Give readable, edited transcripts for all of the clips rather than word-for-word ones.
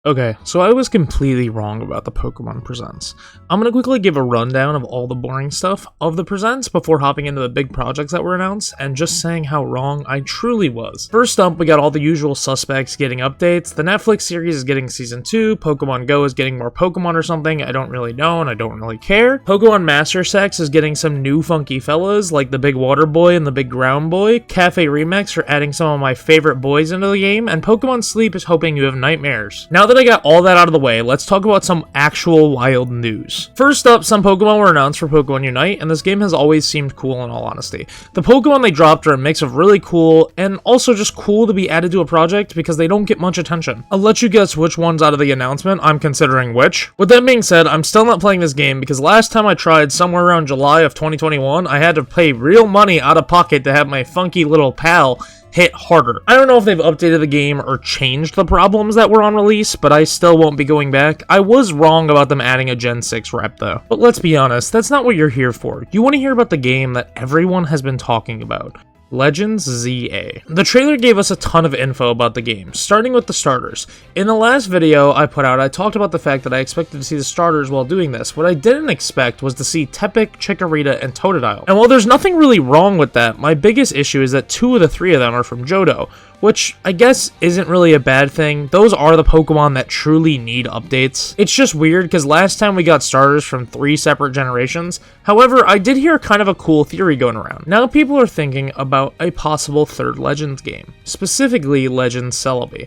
Okay, so I was completely wrong about the Pokemon Presents. I'm gonna quickly give a rundown of all the boring stuff of the Presents before hopping into the big projects that were announced, and just saying how wrong I truly was. First up, we got all the usual suspects getting updates. The Netflix series is getting Season 2, Pokemon Go is getting more Pokemon or something, I don't really know and I don't really care. Pokemon Master Sex is getting some new funky fellas, like the Big Water Boy and the Big Ground Boy. Cafe Remix are adding some of my favorite boys into the game, and Pokemon Sleep is hoping you have nightmares. Now that I got all that out of the way, let's talk about some actual wild news. First up, some Pokemon were announced for Pokemon Unite, and this game has always seemed cool in all honesty. The Pokemon they dropped are a mix of really cool and also just cool to be added to a project because they don't get much attention. I'll let you guess which ones out of the announcement I'm considering which. With that being said, I'm still not playing this game because last time I tried, somewhere around July of 2021, I had to pay real money out of pocket to have my funky little pal hit harder. I don't know if they've updated the game or changed the problems that were on release, but I still won't be going back. I was wrong about them adding a Gen 6 rep though. But let's be honest, that's not what you're here for. You want to hear about the game that everyone has been talking about. Legends ZA. The trailer gave us a ton of info about the game, starting with the starters. In the last video I put out, I talked about the fact that I expected to see the starters while doing this. What I didn't expect was to see Tepig, Chikorita, and Totodile. And while there's nothing really wrong with that, my biggest issue is that 2 of the 3 of them are from Johto, which I guess isn't really a bad thing. Those are the Pokemon that truly need updates. It's just weird because last time we got starters from 3 separate generations. However, I did hear kind of a cool theory going around. Now people are thinking about a possible 3rd Legends game, specifically Legends Celebi.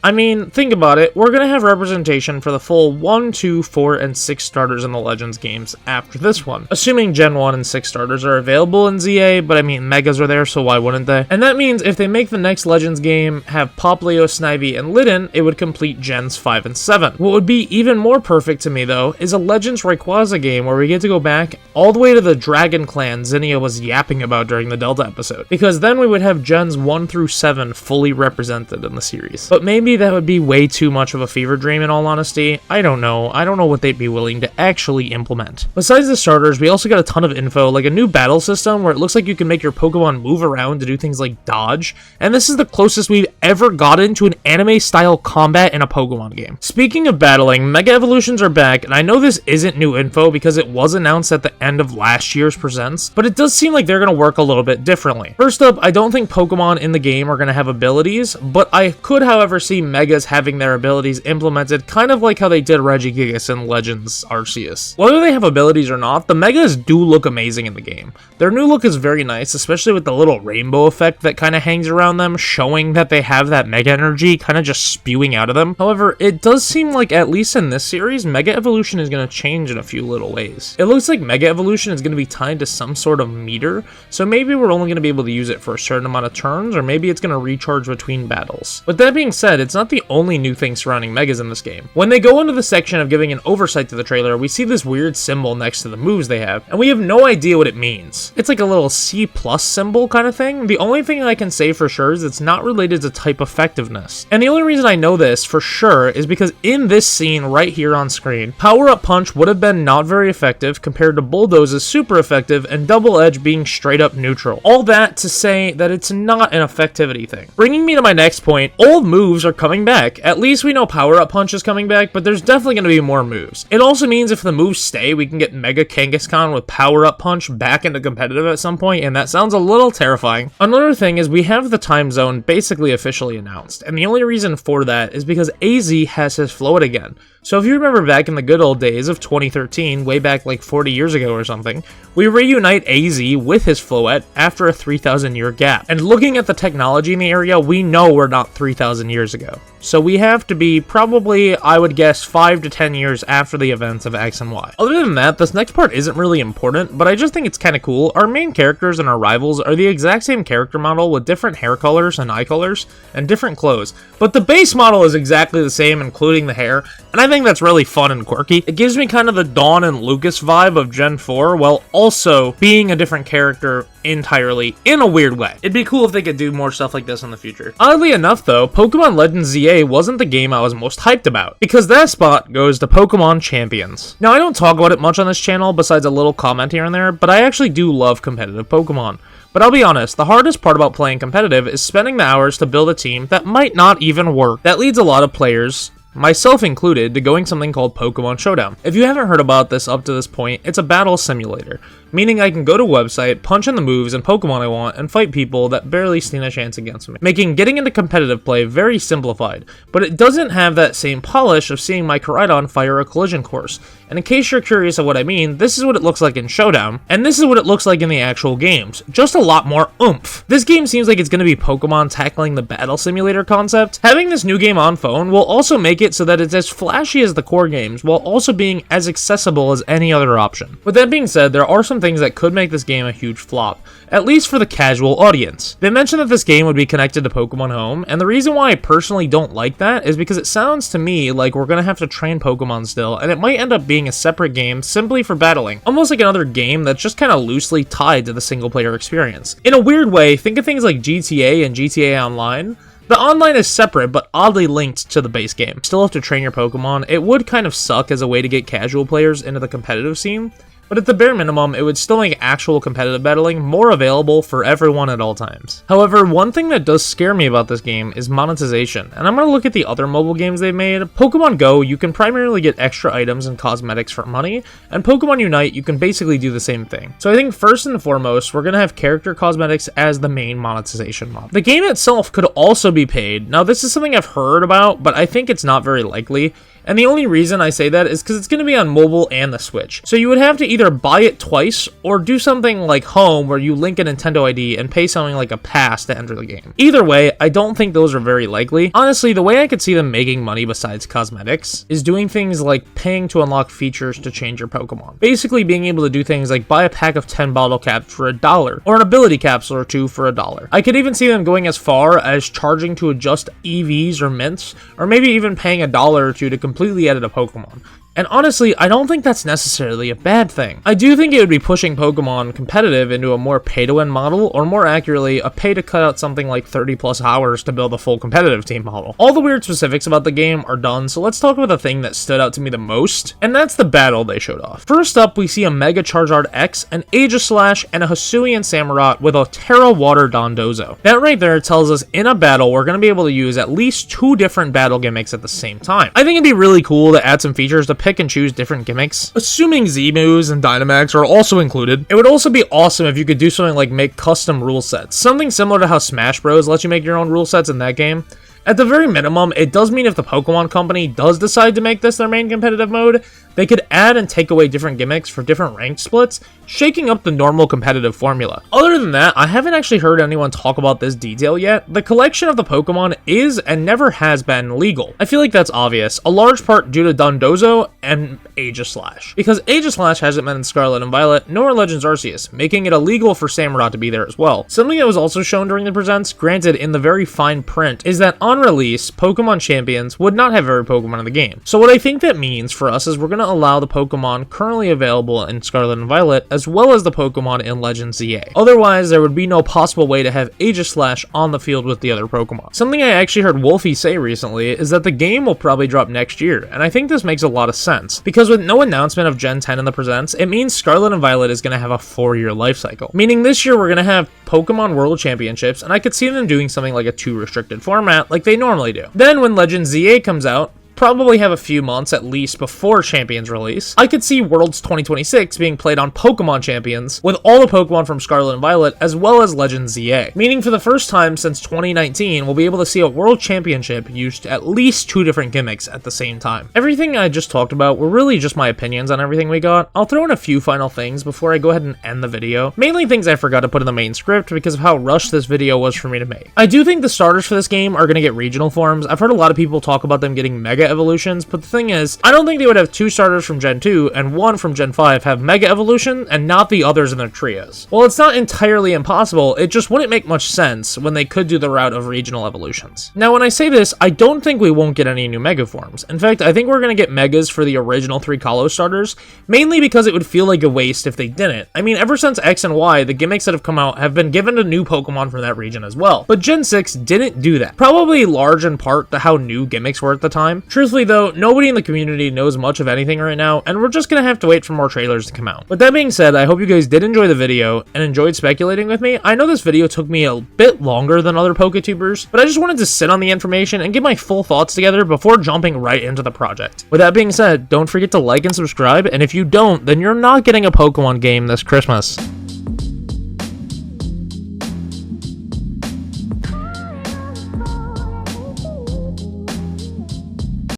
I mean, think about it, we're gonna have representation for the full 1, 2, 4, and 6 starters in the Legends games after this one. Assuming Gen 1 and 6 starters are available in ZA, but I mean, Megas are there, so why wouldn't they? And that means if they make the next Legends game have Popplio, Snivy, and Litten, it would complete Gens 5 and 7. What would be even more perfect to me, though, is a Legends Rayquaza game where we get to go back all the way to the Dragon Clan Zinnia was yapping about during the Delta episode, because then we would have Gens 1 through 7 fully represented in the series. But maybe that would be way too much of a fever dream in all honesty. I don't know what they'd be willing to actually implement. Besides the starters, we also got a ton of info, like a new battle system where it looks like you can make your Pokemon move around to do things like dodge, and this is the closest we've ever gotten to an anime-style combat in a Pokemon game. Speaking of battling, Mega Evolutions are back, and I know this isn't new info because it was announced at the end of last year's Presents, but it does seem like they're going to work a little bit differently. First up, I don't think Pokemon in the game are going to have abilities, but I could, however, see Megas having their abilities implemented kind of like how they did Regigigas in Legends Arceus. Whether they have abilities or not, the Megas do look amazing in the game. Their new look is very nice, especially with the little rainbow effect that kind of hangs around them, showing that they have that Mega energy kind of just spewing out of them. However, it does seem like, at least in this series, Mega Evolution is going to change in a few little ways. It looks like Mega Evolution is going to be tied to some sort of meter, so maybe we're only going to be able to use it for a certain amount of turns, or maybe it's going to recharge between battles. With that being said, it's not the only new thing surrounding Megas in this game. When they go into the section of giving an oversight to the trailer, we see this weird symbol next to the moves they have, and we have no idea what it means. It's like a little C+ symbol kind of thing. The only thing I can say for sure is it's not related to type effectiveness. And the only reason I know this for sure is because in this scene right here on screen, Power Up Punch would have been not very effective compared to Bulldoze's super effective and Double Edge being straight up neutral. All that to say that it's not an effectivity thing. Bringing me to my next point, old moves are coming back. At least we know Power Up Punch is coming back, but there's definitely going to be more moves. It also means if the moves stay, we can get Mega Kangaskhan with Power Up Punch back into competitive at some point, and that sounds a little terrifying. Another thing is we have the time zone basically officially announced, and the only reason for that is because AZ has his Float again. So if you remember back in the good old days of 2013, way back like 40 years ago or something, we reunite AZ with his Floette after a 3,000 year gap. And looking at the technology in the area, we know we're not 3,000 years ago. So we have to be probably, I would guess, 5 to 10 years after the events of X and Y. Other than that, this next part isn't really important, but I just think it's kind of cool. Our main characters and our rivals are the exact same character model with different hair colors and eye colors and different clothes. But the base model is exactly the same, including the hair, and I think that's really fun and quirky. It gives me kind of the Dawn and Lucas vibe of Gen 4, while also being a different character entirely in a weird way. It'd be cool if they could do more stuff like this in the future. Oddly enough though, Pokemon Legends ZA wasn't the game I was most hyped about, because that spot goes to Pokemon Champions. Now I don't talk about it much on this channel besides a little comment here and there, but I actually do love competitive Pokemon. But I'll be honest, the hardest part about playing competitive is spending the hours to build a team that might not even work. That leads a lot of players myself included, to going something called Pokemon Showdown. If you haven't heard about this up to this point, it's a battle simulator, meaning I can go to a website, punch in the moves and Pokemon I want, and fight people that barely stand a chance against me, making getting into competitive play very simplified, but it doesn't have that same polish of seeing my Koraidon fire a collision course. And in case you're curious of what I mean, this is what it looks like in Showdown, and this is what it looks like in the actual games, just a lot more oomph. This game seems like it's going to be Pokemon tackling the battle simulator concept. Having this new game on phone will also make it so that it's as flashy as the core games, while also being as accessible as any other option. With that being said, there are some things that could make this game a huge flop, at least for the casual audience. They mentioned that this game would be connected to Pokemon Home, and the reason why I personally don't like that is because it sounds to me like we're going to have to train Pokemon still, and it might end up being a separate game simply for battling, almost like another game that's just kind of loosely tied to the single player experience. In a weird way, think of things like GTA and GTA Online. The online is separate, but oddly linked to the base game. Still have to train your Pokemon. It would kind of suck as a way to get casual players into the competitive scene, but at the bare minimum, it would still make actual competitive battling more available for everyone at all times. However, one thing that does scare me about this game is monetization, and I'm going to look at the other mobile games they've made. Pokemon Go, you can primarily get extra items and cosmetics for money, and Pokemon Unite, you can basically do the same thing. So I think first and foremost, we're going to have character cosmetics as the main monetization model. The game itself could also be paid. Now, this is something I've heard about, but I think it's not very likely. And the only reason I say that is because it's going to be on mobile and the Switch. So you would have to either buy it twice or do something like Home where you link a Nintendo ID and pay something like a pass to enter the game. Either way, I don't think those are very likely. Honestly, the way I could see them making money besides cosmetics is doing things like paying to unlock features to change your Pokemon. Basically being able to do things like buy a pack of 10 bottle caps for $1 or an ability capsule or 2 for $1. I could even see them going as far as charging to adjust EVs or mints, or maybe even paying $1 or 2 to completely edit a Pokemon. And honestly, I don't think that's necessarily a bad thing. I do think it would be pushing Pokemon competitive into a more pay-to-win model, or more accurately, a pay-to-cut out something like 30 plus hours to build a full competitive team model. All the weird specifics about the game are done, so let's talk about the thing that stood out to me the most, and that's the battle they showed off. First up, we see a Mega Charizard X, an Aegislash, and a Hisuian Samurott with a Terra Water Dondozo. That right there tells us in a battle, we're going to be able to use at least 2 different battle gimmicks at the same time. I think it'd be really cool to add some features to pick and choose different gimmicks. Assuming Z-moves and Dynamax are also included, it would also be awesome if you could do something like make custom rule sets. Something similar to how Smash Bros. Lets you make your own rule sets in that game. At the very minimum, it does mean if the Pokemon Company does decide to make this their main competitive mode, they could add and take away different gimmicks for different rank splits, shaking up the normal competitive formula. Other than that, I haven't actually heard anyone talk about this detail yet. The collection of the Pokemon is and never has been legal. I feel like that's obvious, a large part due to Dondozo and Aegislash, because Aegislash hasn't been in Scarlet and Violet nor Legends Arceus, making it illegal for Samurott to be there as well. Something that was also shown during the presents, granted in the very fine print, is that on release, Pokemon Champions would not have every Pokemon in the game. So what I think that means for us is we're going to allow the Pokemon currently available in Scarlet and Violet, as well as the Pokemon in Legends ZA. Otherwise, there would be no possible way to have Aegislash on the field with the other Pokemon. Something I actually heard Wolfie say recently is that the game will probably drop next year, and I think this makes a lot of sense, because with no announcement of Gen 10 in the presents, it means Scarlet and Violet is going to have a 4-year life cycle. Meaning this year we're going to have Pokemon World Championships, and I could see them doing something like a 2 restricted format like they normally do. Then when Legends ZA comes out, probably have a few months at least before Champions release, I could see Worlds 2026 being played on Pokemon Champions with all the Pokemon from Scarlet and Violet as well as Legends ZA. Meaning for the first time since 2019, we'll be able to see a World Championship used at least 2 different gimmicks at the same time. Everything I just talked about were really just my opinions on everything we got. I'll throw in a few final things before I go ahead and end the video. Mainly things I forgot to put in the main script because of how rushed this video was for me to make. I do think the starters for this game are going to get regional forms. I've heard a lot of people talk about them getting Mega Evolutions, but the thing is, I don't think they would have 2 starters from Gen 2 and 1 from Gen 5 have Mega Evolution and not the others in their trios. Well, it's not entirely impossible, it just wouldn't make much sense when they could do the route of regional evolutions. Now, when I say this, I don't think we won't get any new Mega forms. In fact, I think we're going to get Megas for the original 3 Kalos starters, mainly because it would feel like a waste if they didn't. I mean, ever since X and Y, the gimmicks that have come out have been given to new Pokemon from that region as well. But Gen 6 didn't do that. Probably large in part to how new gimmicks were at the time. Truthfully though, nobody in the community knows much of anything right now, and we're just gonna have to wait for more trailers to come out. With that being said, I hope you guys did enjoy the video and enjoyed speculating with me. I know this video took me a bit longer than other PokeTubers, but I just wanted to sit on the information and get my full thoughts together before jumping right into the project. With that being said, don't forget to like and subscribe, and if you don't, then you're not getting a Pokemon game this Christmas.